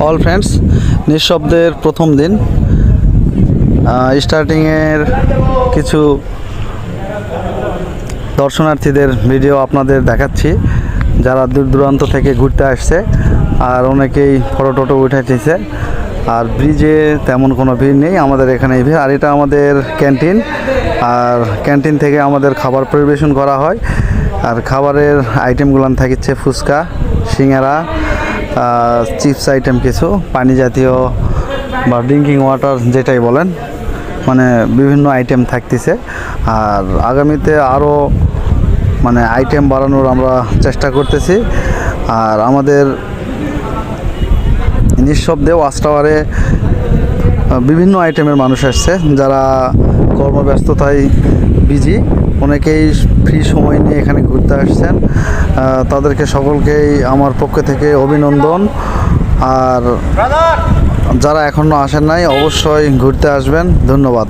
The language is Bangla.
অল ফ্রেন্ডস, নিঃশব্দের প্রথম দিন স্টার্টিংয়ের কিছু দর্শনার্থীদের ভিডিও আপনাদের দেখাচ্ছি, যারা দূর দূরান্ত থেকে ঘুরতে আসছে আর অনেকেই ফটো টটো উঠাইতেছে। আর ব্রিজে তেমন কোনো ভিড় নেই, আমাদের এখানে ভিড়। আর এটা আমাদের ক্যান্টিন, আর ক্যান্টিন থেকে আমাদের খাবার পরিবেশন করা হয়। আর খাবারের আইটেমগুলো থাকছে ফুচকা, সিঙ্গারা, চিপস আইটেম, কিছু পানি জাতীয় বা ড্রিঙ্কিং ওয়াটার যেটাই বলেন, মানে বিভিন্ন আইটেম থাকতেছে। আর আগামীতে আরও আইটেম বাড়ানোর আমরা চেষ্টা করতেছি। আর আমাদের নিঃশব্দে ওয়াচ টাওয়ারে বিভিন্ন আইটেমের মানুষ আসছে, যারা কর্মব্যস্ততায় বিজি, অনেকেই ফ্রি সময় নিয়ে এখানে ঘুরতে আসছেন। তাদেরকে সকলকেই আমার পক্ষ থেকে অভিনন্দন। আর যারা এখনও আসেন নাই, অবশ্যই ঘুরতে আসবেন। ধন্যবাদ।